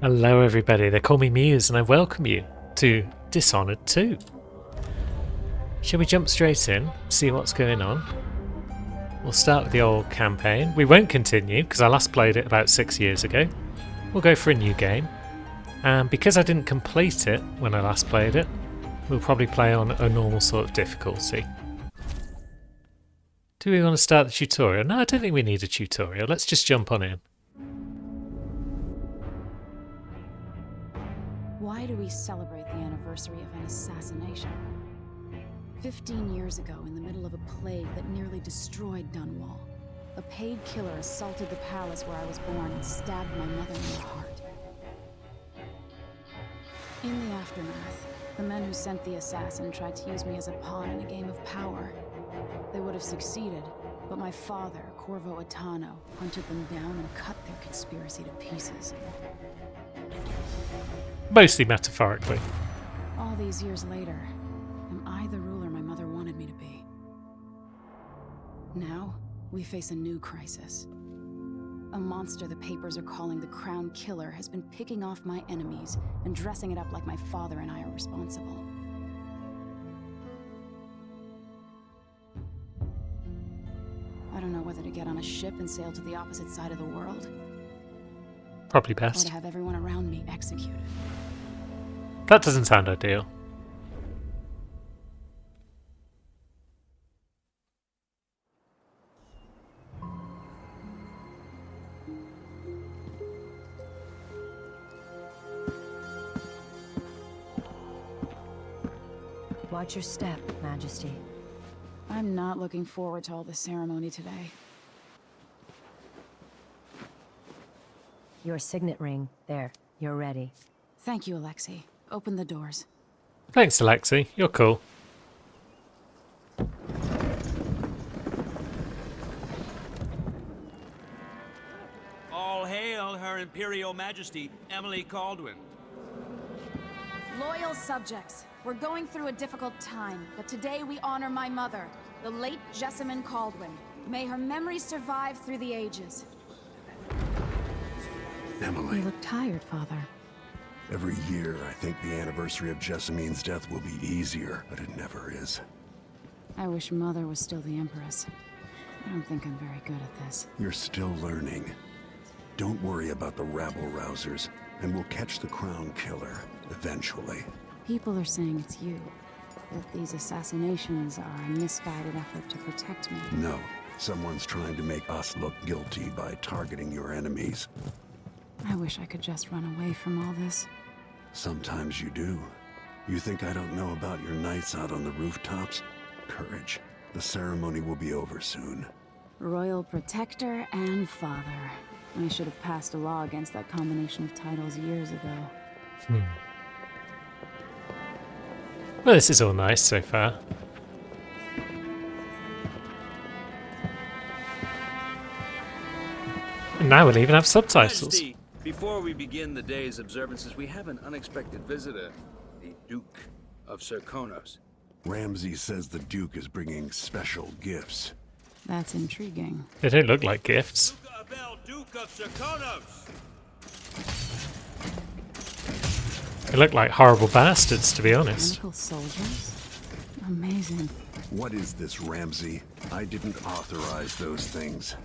Hello everybody, they call me Muse and I welcome you to Dishonored 2. Shall we jump straight in, see what's going on? We'll start with the old campaign. We won't continue because I last played it about 6 years ago. We'll go for a new game. And because I didn't complete it when I last played it, we'll probably play on a normal sort of difficulty. Do we want to start the tutorial? No, I don't think we need a tutorial. Let's just jump on in. Why do we celebrate the anniversary of an assassination? 15 years ago, in the middle of a plague that nearly destroyed Dunwall, a paid killer assaulted the palace where I was born and stabbed my mother in the heart. In the aftermath, the men who sent the assassin tried to use me as a pawn in a game of power. They would have succeeded, but my father, Corvo Attano, hunted them down and cut their conspiracy to pieces. Mostly metaphorically. All these years later, am I the ruler my mother wanted me to be? Now, we face a new crisis. A monster the papers are calling the Crown Killer has been picking off my enemies and dressing it up like my father and I are responsible. I don't know whether to get on a ship and sail to the opposite side of the world, Probably or best. to have everyone around me executed. That doesn't sound ideal. Watch your step, Majesty. I'm not looking forward to all the ceremony today. Your signet ring. There, you're ready. Thank you, Alexei. Open the doors. Thanks, Alexei. You're cool. All hail Her Imperial Majesty, Emily Kaldwin. Loyal subjects, we're going through a difficult time, but today we honor my mother, the late Jessamine Kaldwin. May her memory survive through the ages. Emily, You look tired, Father. every year I think the anniversary of Jessamine's death will be easier, but it never is. I wish Mother was still the Empress. I don't think I'm very good at this. You're still learning. Don't worry about the rabble-rousers, and we'll catch the Crown Killer, eventually. People are saying it's you, that these assassinations are a misguided effort to protect me. No, someone's trying to make us look guilty by targeting your enemies. I wish I could just run away from all this. Sometimes you do. You think I don't know about your nights out on the rooftops? Courage. The ceremony will be over soon. Royal Protector and Father. I should have passed a law against that combination of titles years ago. Well, this is all nice so far. And now we'll even have subtitles. Majesty, before we begin the day's observances, we have an unexpected visitor, the Duke of Serkonos. Ramsay says the Duke is bringing special gifts. That's intriguing. They don't look like gifts. Duke Abel, Duke of Serkonos! They look like horrible bastards, to be honest. Medical soldiers? Amazing. What is this, Ramsay? I didn't authorize those things.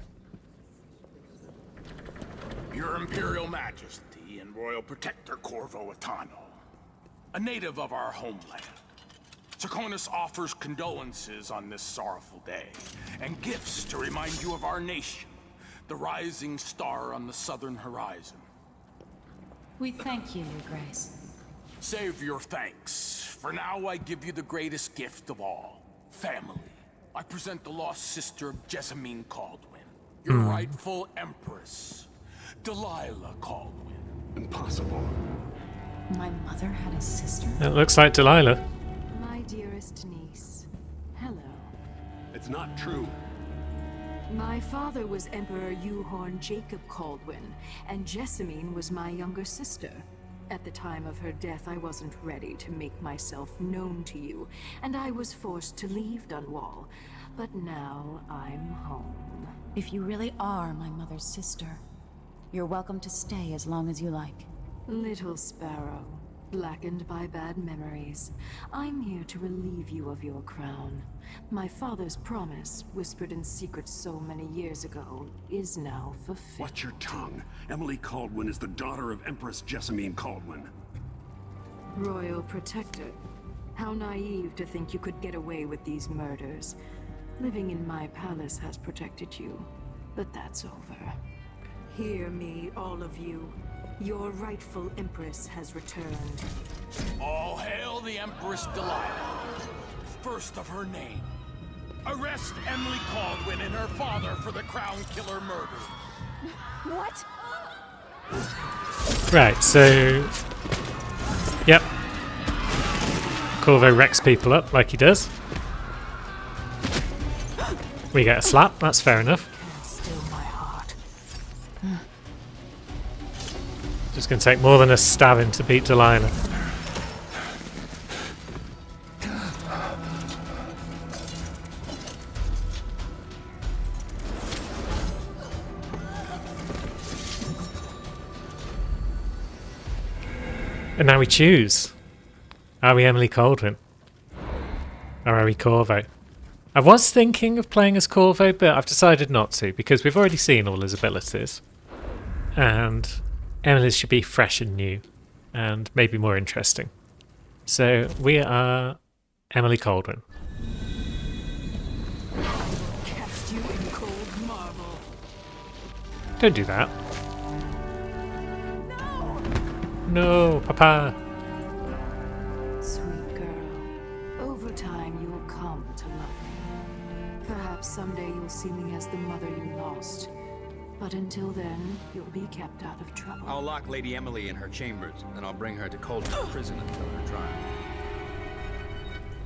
Your Imperial Majesty and Royal Protector Corvo Attano, a native of our homeland. Serkonos offers condolences on this sorrowful day, and gifts to remind you of our nation, the rising star on the southern horizon. We thank you, Your Grace. Save your thanks. For now, I give you the greatest gift of all, family. I present the lost sister of Jessamine Kaldwin, your rightful empress, Delilah Kaldwin. Impossible. My mother had a sister? It looks like Delilah. My dearest niece. Hello. It's not true. My father was Emperor Euhorn Jacob Kaldwin, and Jessamine was my younger sister. At the time of her death, I wasn't ready to make myself known to you, and I was forced to leave Dunwall. But now I'm home. If you really are my mother's sister, you're welcome to stay as long as you like. Little sparrow, blackened by bad memories, I'm here to relieve you of your crown. My father's promise, whispered in secret so many years ago, is now fulfilled. Watch your tongue. Emily Kaldwin is the daughter of Empress Jessamine Kaldwin. Royal Protector. How naive to think you could get away with these murders. Living in my palace has protected you, but that's over. Hear me, all of you. Your rightful Empress has returned. All hail the Empress Delilah, first of her name. Arrest Emily Kaldwin and her father for the Crown Killer murder. What? Right, so... Yep. Corvo wrecks people up like he does. We get a slap, that's fair enough. Can't still my heart. Just going to take more than a stabbing to beat Delilah. And now we choose. Are we Emily Kaldwin? Or are we Corvo? I was thinking of playing as Corvo, but I've decided not to, because we've already seen all his abilities. And Emily's should be fresh and new, and maybe more interesting. So we are Emily Kaldwin. Cast you in cold marble. Don't do that. No, Papa. Sweet girl, over time you will come to love me. Perhaps someday you'll see me as the mother you lost. But until then, you'll be kept out of trouble. I'll lock Lady Emily in her chambers, then I'll bring her to Coldwood Prison until her trial.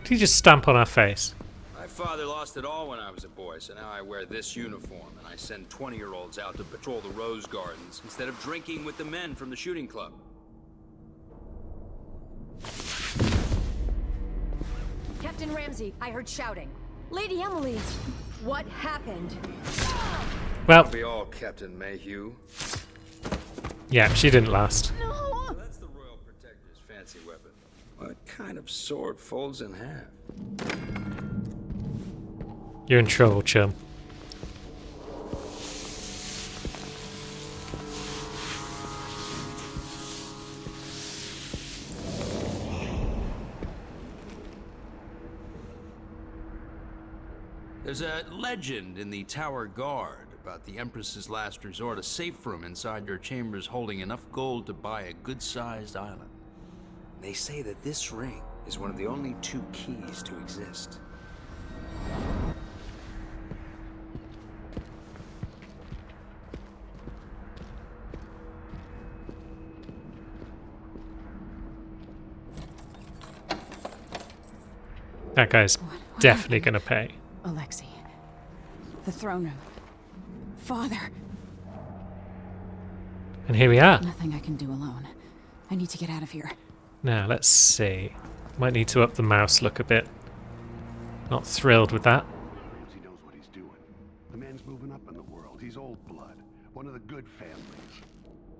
Did you just stamp on our face? My father lost it all when I was a boy, so now I wear this uniform, and I send 20-year-olds out to patrol the rose gardens instead of drinking with the men from the shooting club. Captain Ramsey, I heard shouting. Lady Emily, what happened? Well, Be all, Captain Mayhew. yeah, she didn't last. Well, that's the Royal Protector's fancy weapon. What kind of sword folds in half? You're in trouble, chum. There's a legend in the Tower Guard about the Empress's last resort, a safe room inside your chambers holding enough gold to buy a good-sized island. They say that this ring is one of the only 2 keys to exist. That guy's definitely going to pay. Alexei. The throne room. Father. And here we are. Nothing I can do alone. I need to get out of here. Now, let's see. Might need to up the mouse look a bit. Not thrilled with that. Ramsey knows what he's doing. The man's moving up in the world. He's old blood. One of the good families.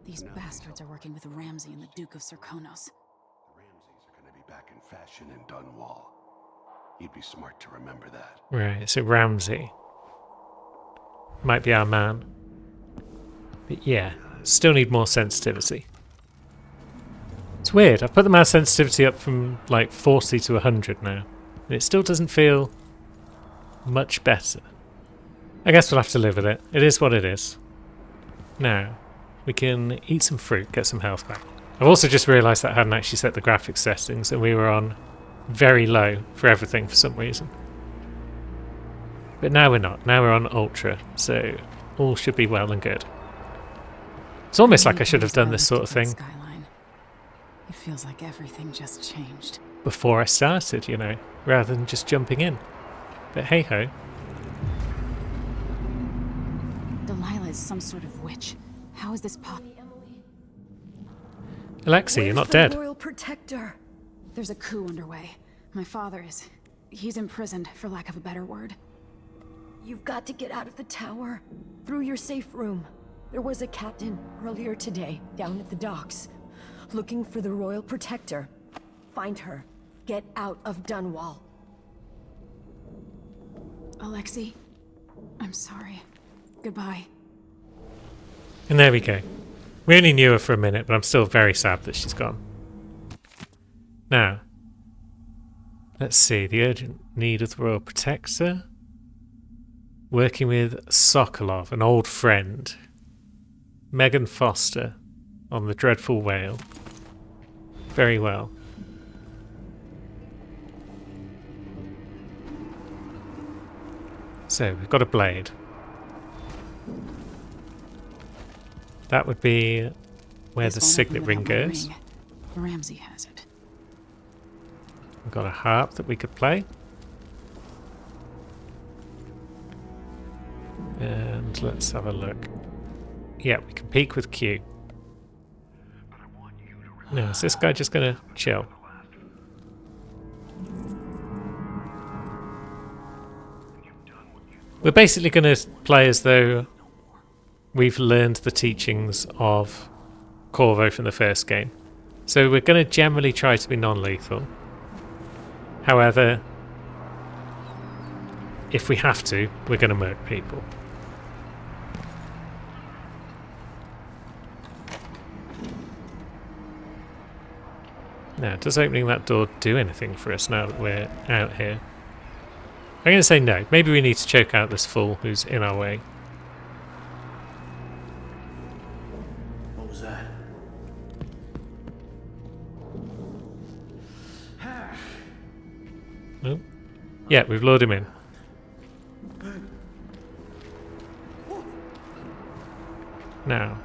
These bastards are working with Ramsey and the Duke of Serkonos. The Ramseys are going to be back in fashion in Dunwall. You'd be smart to remember that. Right, so Ramsey. Might be our man. But yeah, still need more sensitivity. It's weird, I've put the mouse sensitivity up from like 40 to 100 now. And it still doesn't feel much better. I guess we'll have to live with it. It is what it is. Now, we can eat some fruit, get some health back. I've also just realised that I hadn't actually set the graphics settings and we were on very low for everything for some reason. But now we're not. Now we're on ultra, so all should be well and good. It's almost like I should have done this sort of thing Skyline. It feels like everything just changed. before I started, you know, rather than just jumping in. But hey ho. Delilah is some sort of witch. How is this possible? Alexei, you're not dead. Royal Protector. There's a coup underway. My father is... he's imprisoned, for lack of a better word. You've got to get out of the tower. Through your safe room. There was a captain earlier today, down at the docks. looking for the Royal Protector. Find her. Get out of Dunwall. Alexei, I'm sorry. Goodbye. And there we go. We only knew her for a minute, but I'm still very sad that she's gone. Now, let's see. The urgent need of the Royal Protector. Working with Sokolov, an old friend. Megan Foster on the Dreadful Whale. Very well. So, we've got a blade. That would be where This the won't signet open ring without my goes. ring. Ramsey has it. We've got a harp that we could play. And let's have a look. Yeah, we can peek with Q. Now, is this guy just going to chill? We're basically going to play as though we've learned the teachings of Corvo from the first game. So we're going to generally try to be non-lethal. However, if we have to, we're going to murk people. Now, does opening that door do anything for us now that we're out here? I'm going to say no. Maybe we need to choke out this fool who's in our way. What was that? No? Yeah, we've lured him in. Now,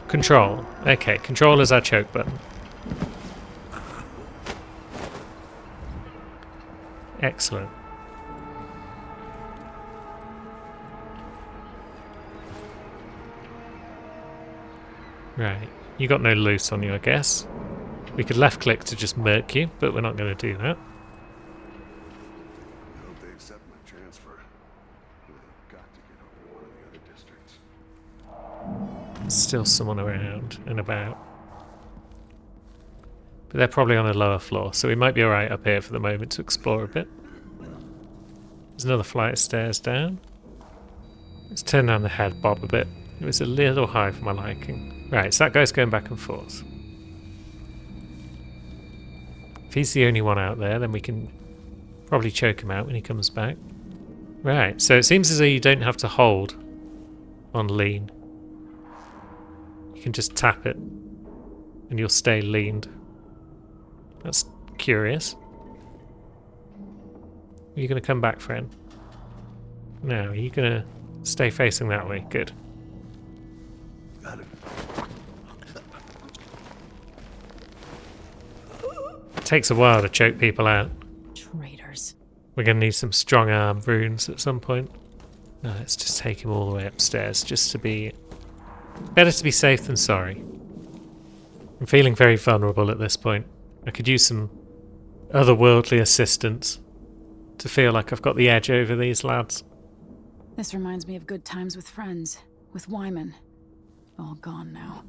control. Okay, control is our choke button. Excellent. Right, you got no loose on you, I guess. We could left click to just murk you, but we're not going to do that. I hope they accept my transfer. I've got to get over to one of the other districts. There's still someone around and about. But they're probably on a lower floor, so we might be alright up here for the moment to explore a bit. There's another flight of stairs down. Let's turn down the head bob a bit. It was a little high for my liking. Right, so that guy's going back and forth. If he's the only one out there, then we can probably choke him out when he comes back. Right, so it seems as though you don't have to hold on lean. You can just tap it and you'll stay leaned. That's curious. Are you going to come back, friend? No, are you going to stay facing that way? Good. Got it. It takes a while to choke people out. Traitors. We're going to need some strong arm runes at some point. No, let's just take him all the way upstairs just to be... Better to be safe than sorry. I'm feeling very vulnerable at this point. I could use some otherworldly assistance to feel like I've got the edge over these lads. This reminds me of good times with friends. With Wyman. All gone now.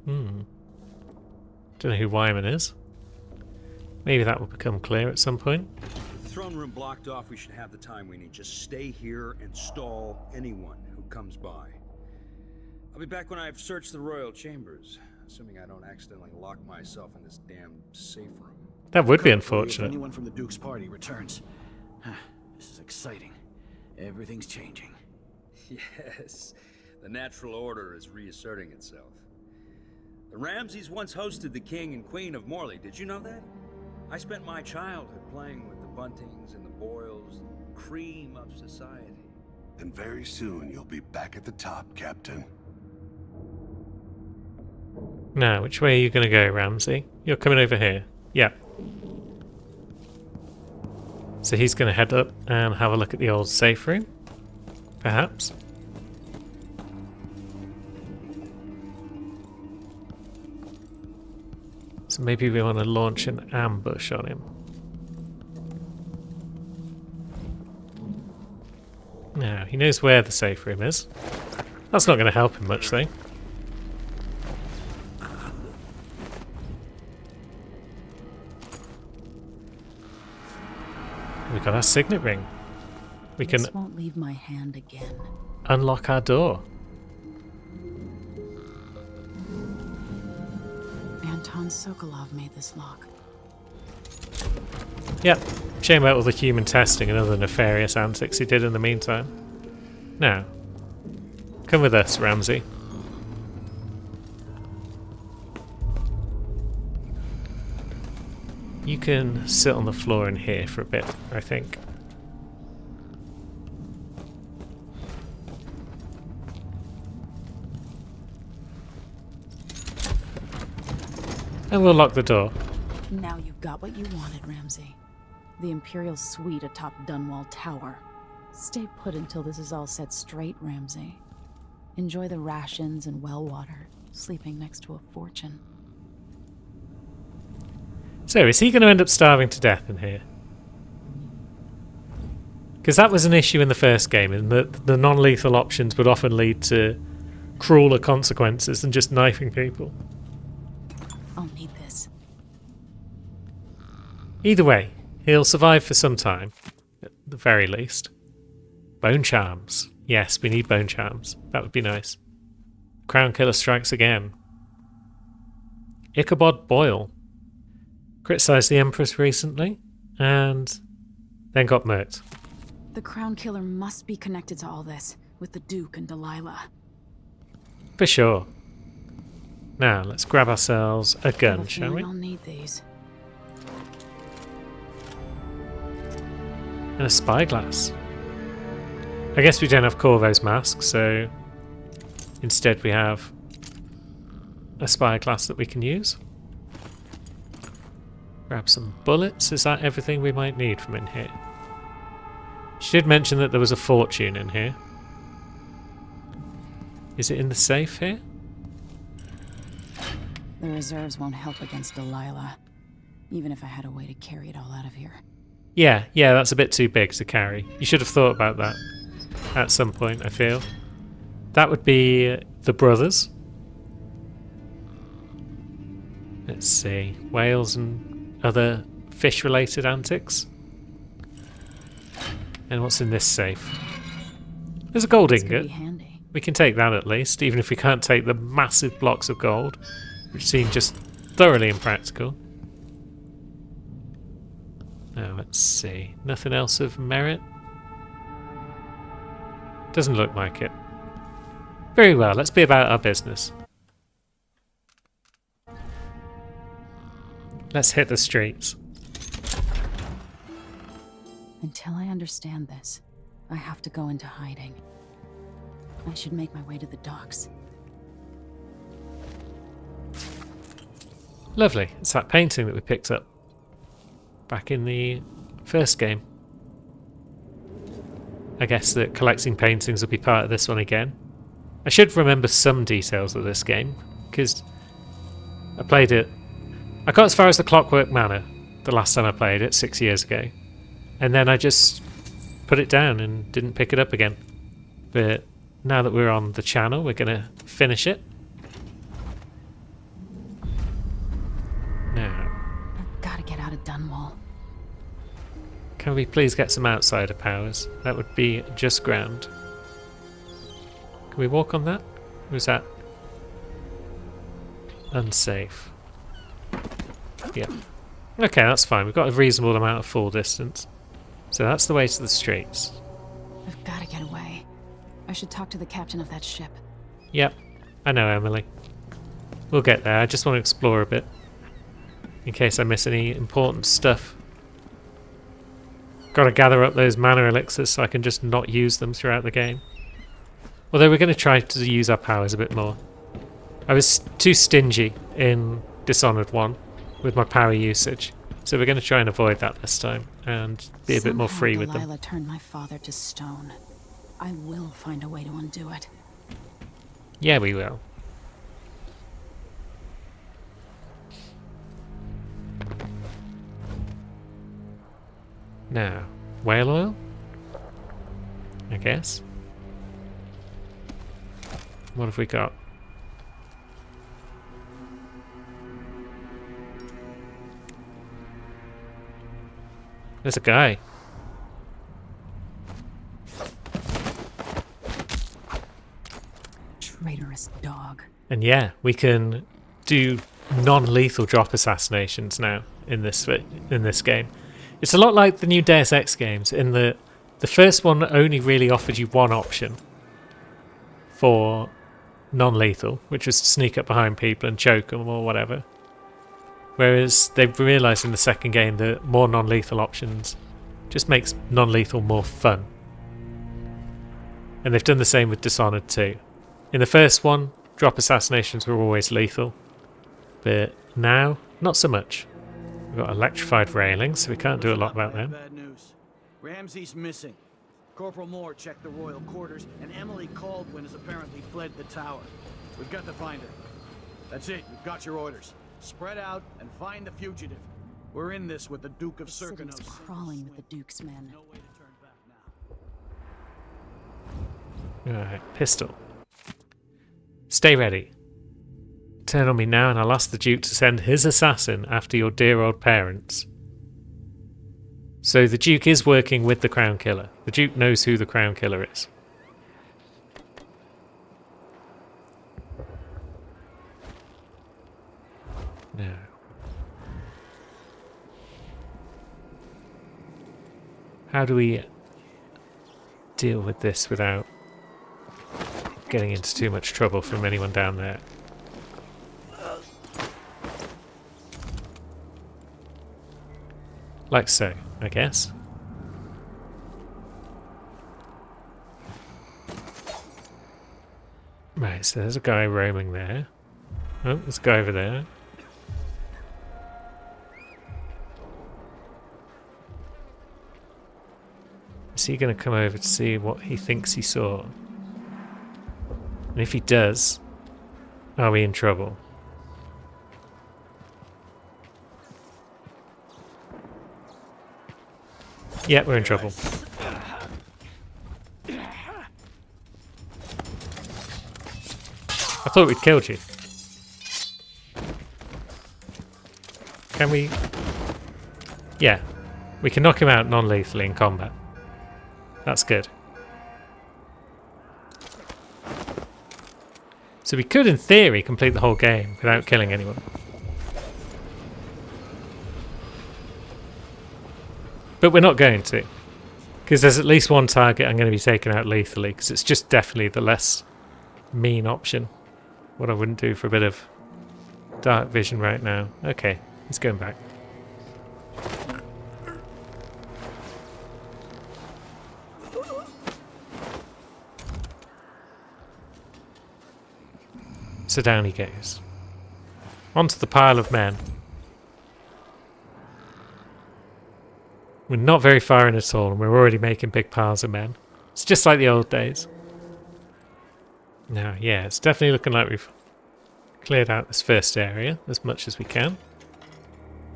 Don't know who Wyman is. Maybe that will become clear at some point. The throne room blocked off. We should have the time we need. Just stay here and stall anyone who comes by. I'll be back when I've searched the royal chambers, assuming I don't accidentally lock myself in this damn safe room. That would be If unfortunate. anyone from the Duke's party returns. This is exciting. Everything's changing. Yes, the natural order is reasserting itself. The Ramseys once hosted the King and Queen of Morley. Did you know that? I spent my childhood playing with the Buntings and the Boyles, the cream of society. And very soon you'll be back at the top, Captain. Now, which way are you going to go, Ramsey? You're coming over here. Yeah. So he's going to head up and have a look at the old safe room. Perhaps. So maybe we want to launch an ambush on him. Now, he knows where the safe room is. That's not going to help him much, though. we got our signet ring. We can This won't leave my hand again. unlock our door. Anton Sokolov made this lock. Yep. Shame about all the human testing and other nefarious antics he did in the meantime. Now, come with us, Ramsey. You can sit on the floor in here for a bit, I think. And we'll lock the door. Now you've got what you wanted, Ramsey. The Imperial Suite atop Dunwall Tower. Stay put until this is all set straight, Ramsey. Enjoy the rations and well water, sleeping next to a fortune. So, is he going to end up starving to death in here? Because that was an issue in the first game, in that the non-lethal options would often lead to crueler consequences than just knifing people. I'll need this. Either way, he'll survive for some time, at the very least. Bone charms. Yes, we need bone charms. That would be nice. Crown Killer strikes again. Ichabod Boyle. Criticised the Empress recently, and then got murked. The Crown Killer must be connected to all this, with the Duke and Delilah. For sure. Now, let's grab ourselves a gun, shall we? I'll need these. And a spyglass. I guess we don't have Corvo's mask, so instead we have a spyglass that we can use. Grab some bullets. Is that everything we might need from in here? She did mention that there was a fortune in here. Is it in the safe here? The reserves won't help against Delilah, even if I had a way to carry it all out of here. Yeah, that's a bit too big to carry. You should have thought about that at some point, I feel. That would be the brothers. Let's see. Whales and other fish-related antics. And what's in this safe? There's a gold This could ingot. be handy. We can take that at least, even if we can't take the massive blocks of gold, which seem just thoroughly impractical. Now, let's see. Nothing else of merit? Doesn't look like it. Very well, let's be about our business. Let's hit the streets. Until I understand this, I have to go into hiding. I should make my way to the docks. Lovely. It's that painting that we picked up back in the first game. I guess that collecting paintings will be part of this one again. I should remember some details of this game, because I played it... I got as far as the Clockwork Manor the last time I played it, 6 years ago. And then I just put it down and didn't pick it up again. But now that we're on the channel, we're going to finish it. Now, I've got to get out of Dunwall. can we please get some outsider powers? That would be just grand. Can we walk on that? Or is that unsafe? Yeah. Okay, that's fine. We've got a reasonable amount of fall distance. So that's the way to the streets. I've got to get away. I should talk to the captain of that ship. Yep. I know, Emily. We'll get there. I just want to explore a bit. In case I miss any important stuff. Got to gather up those mana elixirs so I can just not use them throughout the game. Although we're going to try to use our powers a bit more. I was too stingy in Dishonored 1 with my power usage. So we're going to try and avoid that this time and be a bit more free with them. Delilah turned my father to stone. I will find a way to undo it. Yeah, we will. Now, whale oil? I guess. What have we got? There's a guy. And yeah, we can do non-lethal drop assassinations now in this game. It's a lot like the new Deus Ex games in the first one only really offered you one option for non-lethal, which was to sneak up behind people and choke them or whatever. Whereas they've realised in the second game that more non-lethal options just makes non-lethal more fun. And they've done the same with Dishonored 2. In the first one, drop assassinations were always lethal, but now, not so much. We've got electrified railings, so we can't do a lot about them. Bad news. Ramsey's missing. Corporal Moore checked the royal quarters, and Emily Caldwin has apparently fled the tower. We've got to find her. That's it. You've got your orders. Spread out and find the fugitive. We're in this with the Duke of The city's Serkanos. crawling with the Duke's men. No way to turn back now. Alright, pistol. Stay ready. Turn on me now and I'll ask the Duke to send his assassin after your dear old parents. So the Duke is working with the Crown Killer. The Duke knows who the Crown Killer is. Now. How do we deal with this without getting into too much trouble from anyone down there? Like so, I guess. Right, so there's a guy roaming there. Oh, there's a guy over there. Is he going to come over to see what he thinks he saw? And if he does, are we in trouble? Yeah, we're in trouble. I thought we'd killed you. Can we? Yeah, we can knock him out non-lethally in combat. That's good. So we could, in theory, complete the whole game without killing anyone. But we're not going to. Because there's at least one target I'm going to be taking out lethally, because it's just definitely the less mean option. What I wouldn't do for a bit of dark vision right now. Okay, he's going back. So down he goes. Onto the pile of men. We're not very far in at all, and we're already making big piles of men. It's just like the old days. Now, yeah, it's definitely looking like we've cleared out this first area as much as we can.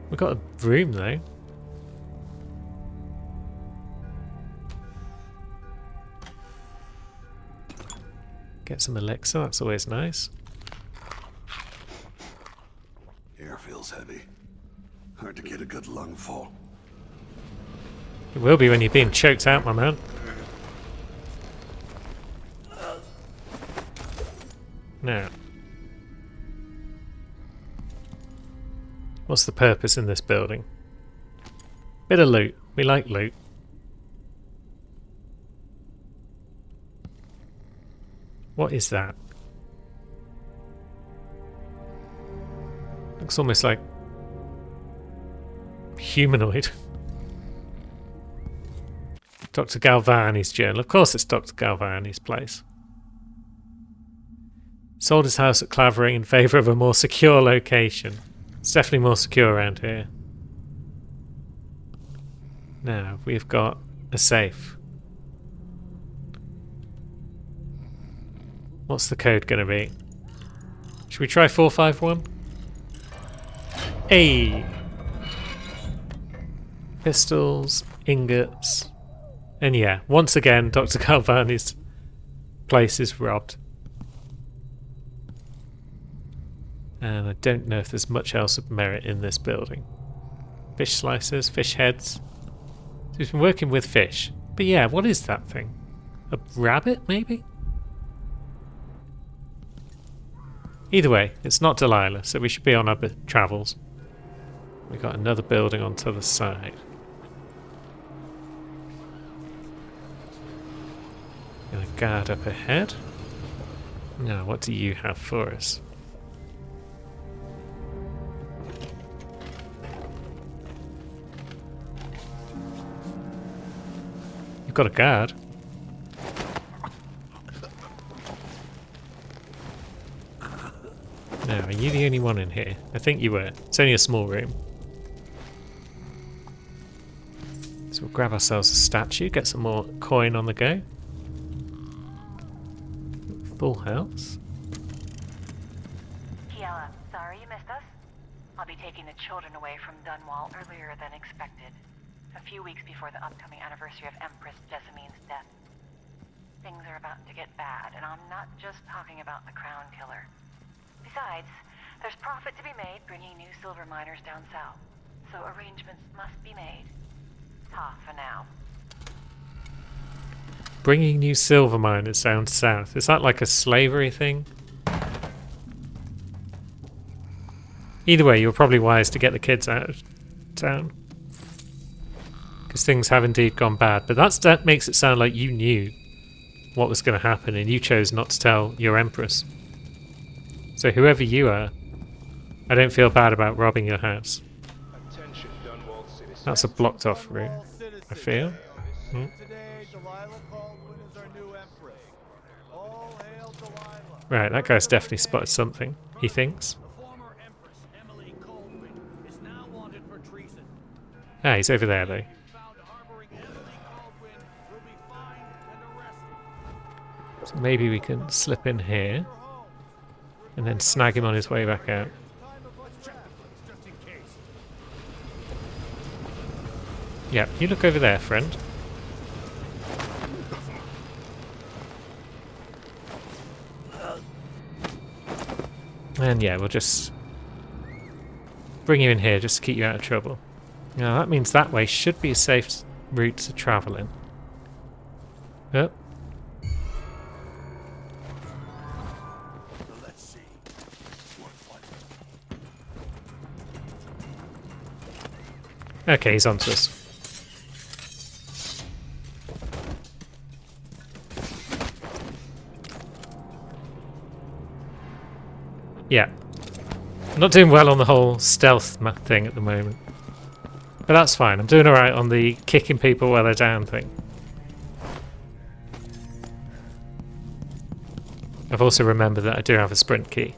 We've got a room, though. Get some elixir, that's always nice. Air feels heavy. Hard to get a good lungful. It will be when you're being choked out, my man. Now, what's the purpose in this building? Bit of loot. We like loot. What is that? Looks almost like humanoid. Dr. Galvani's journal. Of course it's Dr. Galvani's place. Sold his house at Clavering in favour of a more secure location. It's definitely more secure around here. Now, we've got a safe. What's the code going to be? Should we try 451? Hey! Pistols, ingots. And yeah, once again, Dr. Galvani's place is robbed. And I don't know if there's much else of merit in this building. Fish slicers, fish heads. So he's been working with fish. But yeah, what is that thing? A rabbit, maybe? Either way, it's not Delilah, so we should be on our travels. We got another building on to the side. Got a guard up ahead. Now, what do you have for us? You've got a guard. Now, are you the only one in here? I think you were. It's only a small room. So we'll grab ourselves a statue, get some more coin on the go. Full house. Kiela, sorry you missed us. I'll be taking the children away from Dunwall earlier than expected. A few weeks before the upcoming anniversary of Empress Jessamine's death. Things are about to get bad, and I'm not just talking about the Crown Killer. Besides, there's profit to be made bringing new silver miners down south, so arrangements must be made. Ta for now. Bringing new silver miners down south. Is that like a slavery thing? Either way, you were probably wise to get the kids out of town. Because things have indeed gone bad. But that makes it sound like you knew what was going to happen and you chose not to tell your Empress. So whoever you are, I don't feel bad about robbing your house. That's a blocked off room, I feel. Right, that guy's definitely spotted something, he thinks. Ah, he's over there though. So maybe we can slip in here and then snag him on his way back out. Yeah, you look over there, friend. And yeah, we'll just bring you in here just to keep you out of trouble. Now that means that way should be a safe route to travel in. Yep. Okay, he's onto us. Yeah. I'm not doing well on the whole stealth thing at the moment. But that's fine. I'm doing alright on the kicking people while they're down thing. I've also remembered that I do have a sprint key.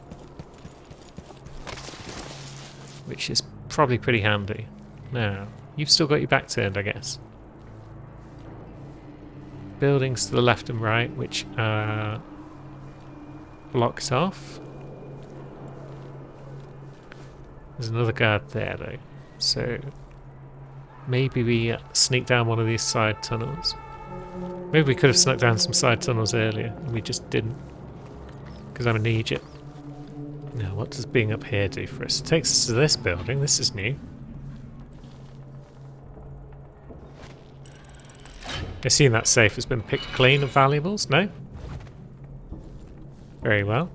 Which is probably pretty handy. Now, you've still got your back turned, I guess. Buildings to the left and right, which are blocked off. There's another guard there, though. So, maybe we sneak down one of these side tunnels. Maybe we could have snuck down some side tunnels earlier, and we just didn't. Because I'm an idiot. Now, what does being up here do for us? It takes us to this building. This is new. I assume that safe has been picked clean of valuables? No? Very well.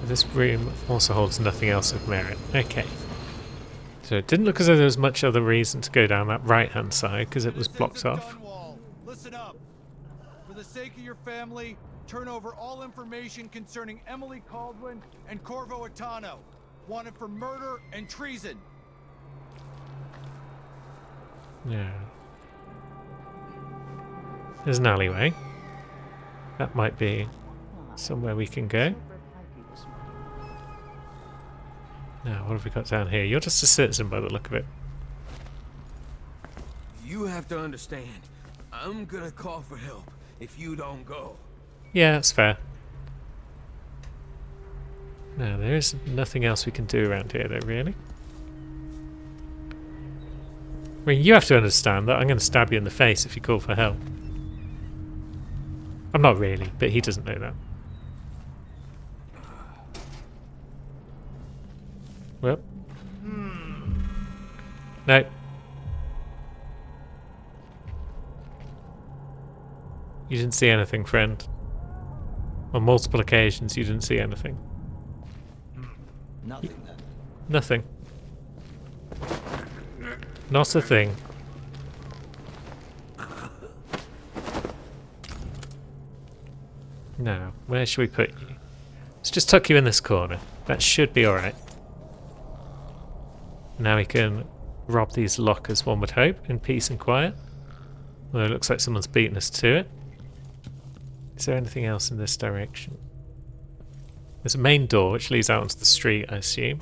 This room also holds nothing else of merit. Okay. So it didn't look as though there was much other reason to go down that right-hand side, because it was blocked off. Listen up. For the sake of your family, turn over all information concerning Emily Kaldwin and Corvo Attano, wanted for murder and treason. Yeah. There's an alleyway. That might be somewhere we can go. Now, what have we got down here? You're just a citizen by the look of it. You have to understand, I'm gonna call for help if you don't go. Yeah, that's fair. Now, there is nothing else we can do around here, though, really. I mean, you have to understand that I'm going to stab you in the face if you call for help. I'm not really, but he doesn't know that. Well. No. You didn't see anything, friend. On multiple occasions you didn't see anything. Nothing then. Nothing. Not a thing. Now, where should we put you? Let's just tuck you in this corner. That should be alright. Now we can rob these lockers, one would hope, in peace and quiet. Although it looks like someone's beaten us to it. Is there anything else in this direction? There's a main door which leads out onto the street, I assume.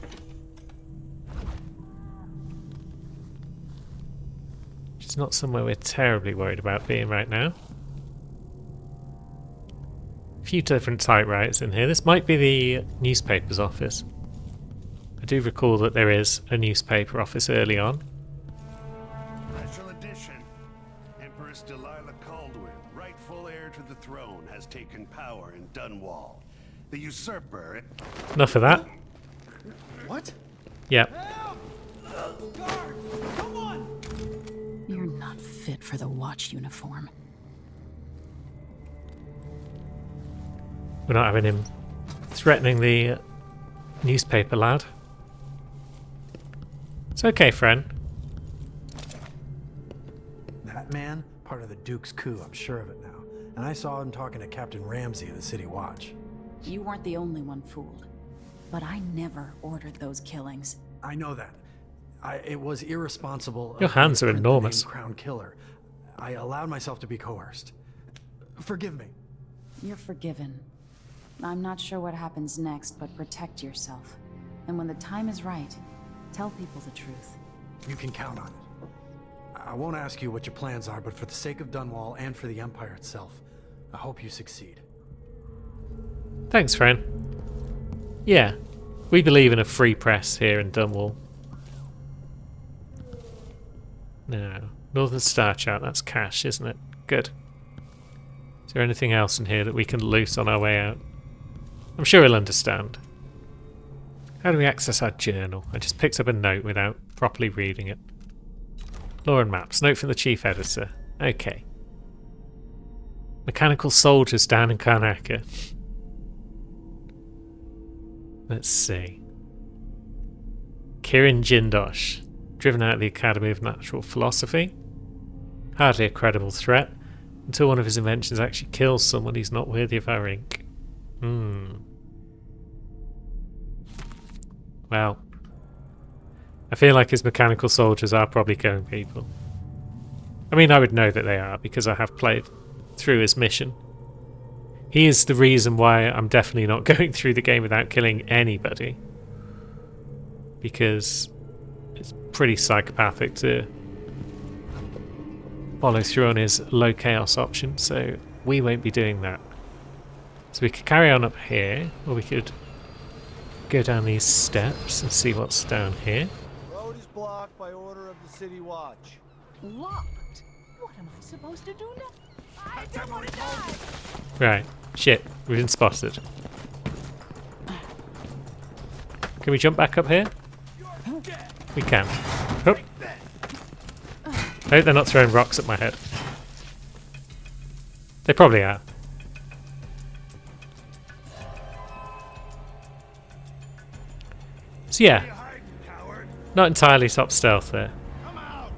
Which is not somewhere we're terribly worried about being right now. A few different typewriters in here. This might be the newspaper's office. I do recall that there is a newspaper office early on. Special edition. Empress Delilah Caldwin, rightful heir to the throne, has taken power in Dunwall. The usurper... Enough of that. What? Yep. You're not fit for the watch uniform. We're not having him threatening the newspaper lad. It's okay, friend. That man, part of the Duke's coup, I'm sure of it now. And I saw him talking to Captain Ramsey of the City Watch. You weren't the only one fooled. But I never ordered those killings. I know that. It was irresponsible. Your hands are of me to print the enormous. name Crown Killer. I allowed myself to be coerced. Forgive me. You're forgiven. I'm not sure what happens next, but protect yourself. And when the time is right, tell people the truth. You can count on it. I won't ask you what your plans are, but for the sake of Dunwall and for the Empire itself, I hope you succeed. Thanks, friend. Yeah, we believe in a free press here in Dunwall. Now, Northern Star Chart, that's cash, isn't it? Good. Is there anything else in here that we can loot on our way out? I'm sure he'll understand. How do we access our journal? I just picked up a note without properly reading it. Law and Maps. Note from the Chief Editor. Okay. Mechanical soldiers down in Karnaca. Let's see. Kirin Jindosh. Driven out of the Academy of Natural Philosophy. Hardly a credible threat. Until one of his inventions actually kills someone, he's not worthy of our ink. Well, I feel like his mechanical soldiers are probably killing people. I mean, I would know that they are because I have played through his mission. He is the reason why I'm definitely not going through the game without killing anybody. Because it's pretty psychopathic to follow through on his low chaos option, so we won't be doing that. So we could carry on up here, or we could go down these steps and see what's down here. Road is blocked by order of the City Watch. Locked? What am I supposed to do now? I don't want to die! Right. Shit. We've been spotted. Can we jump back up here? We can. Oh. I hope they're not throwing rocks at my head. They probably are. So yeah, not entirely top stealth there.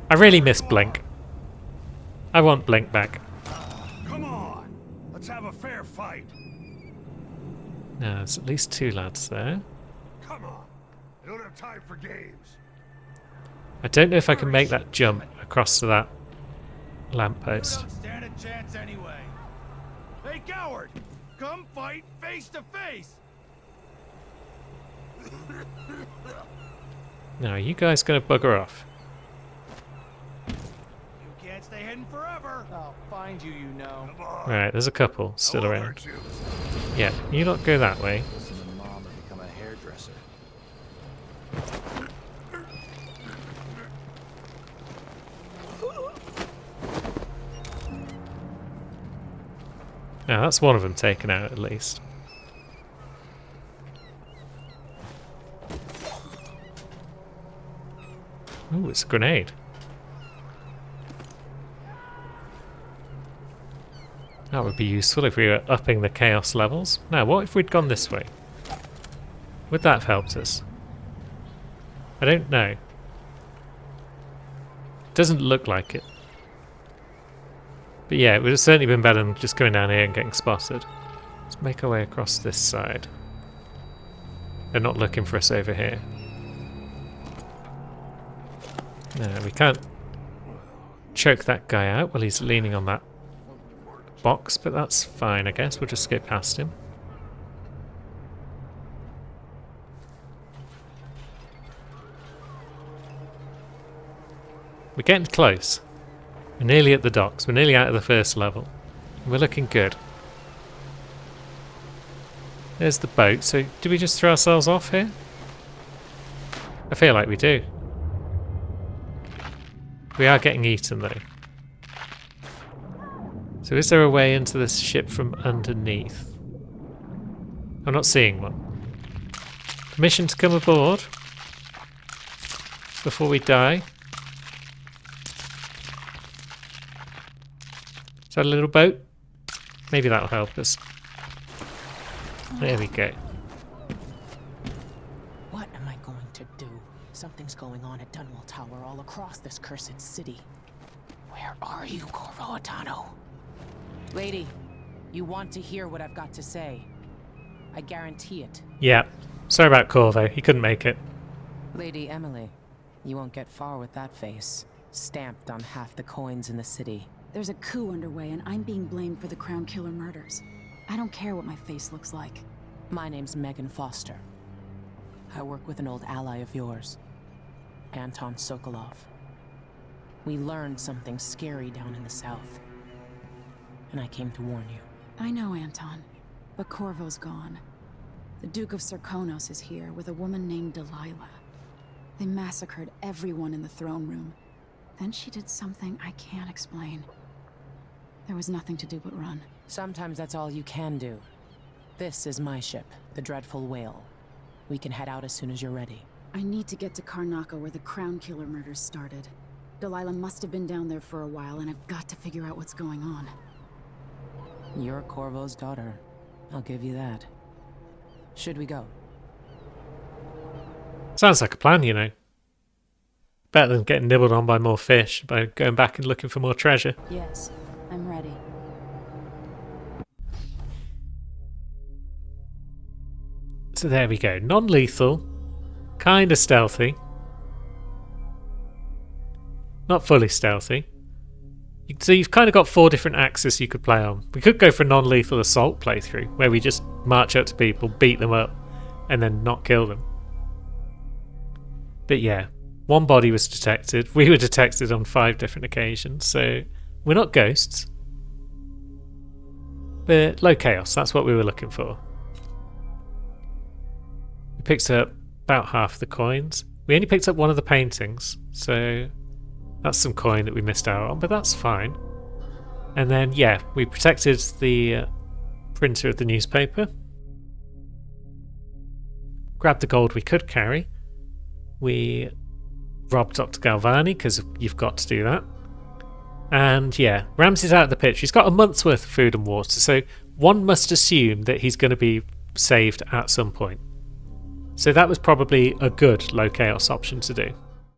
I really miss Blink. I want Blink back. Come on! Let's have a fair fight! Now, there's at least two lads there. Come on! I don't have time for games. I don't know if I can make that jump across to that lamppost. Don't stand a chance anyway. Hey, coward! Come fight face to face! Now, are you guys going to bugger off? You can't stay hidden forever. I'll find you, you know. Right, there's a couple still around. Yeah, you not go that way. Listen to Mom and become a hairdresser. Now, that's one of them taken out at least. Ooh, it's a grenade. That would be useful if we were upping the chaos levels. Now, what if we'd gone this way? Would that have helped us? I don't know. Doesn't look like it. But yeah, it would have certainly been better than just going down here and getting spotted. Let's make our way across this side. They're not looking for us over here. No, we can't choke that guy out while he's leaning on that box, but that's fine, I guess. We'll just go past him. We're getting close. We're nearly at the docks. We're nearly out of the first level. We're looking good. There's the boat. So, do we just throw ourselves off here? I feel like we do. We are getting eaten, though. So is there a way into this ship from underneath? I'm not seeing one. Permission to come aboard before we die. Is that a little boat? Maybe that'll help us. There we go. What am I going to do? Something's going on at Dunwall Tower all across this cursed city. Where are you, Corvo Attano? Lady, you want to hear what I've got to say. I guarantee it. Yeah. Sorry about Corvo. He couldn't make it. Lady Emily, you won't get far with that face. Stamped on half the coins in the city. There's a coup underway and I'm being blamed for the Crown Killer murders. I don't care what my face looks like. My name's Megan Foster. I work with an old ally of yours, Anton Sokolov. We learned something scary down in the south, and I came to warn you. I know, Anton, but Corvo's gone. The Duke of Serkonos is here with a woman named Delilah. They massacred everyone in the throne room. Then she did something I can't explain. There was nothing to do but run. Sometimes that's all you can do. This is my ship, the Dreadful Whale. We can head out as soon as you're ready. I need to get to Karnaca where the Crown Killer murders started. Delilah must have been down there for a while, and I've got to figure out what's going on. You're Corvo's daughter. I'll give you that. Should we go? Sounds like a plan, you know. Better than getting nibbled on by more fish by going back and looking for more treasure. Yes, I'm ready. So there we go. Non-lethal. Kind of stealthy. Not fully stealthy. So you've kind of got 4 different axes you could play on. We could go for a non-lethal assault playthrough, where we just march up to people, beat them up, and then not kill them. But yeah, 1 body was detected. We were detected on 5 different occasions, so we're not ghosts. But low chaos, that's what we were looking for. We picked up about half the coins. We only picked up 1 of the paintings, so that's some coin that we missed out on, but that's fine. And then, yeah, we protected the printer of the newspaper. Grabbed the gold we could carry. We robbed Dr. Galvani, because you've got to do that. And yeah, Ramsey's out of the picture. He's got a month's worth of food and water, so one must assume that he's going to be saved at some point. So that was probably a good low chaos option to do.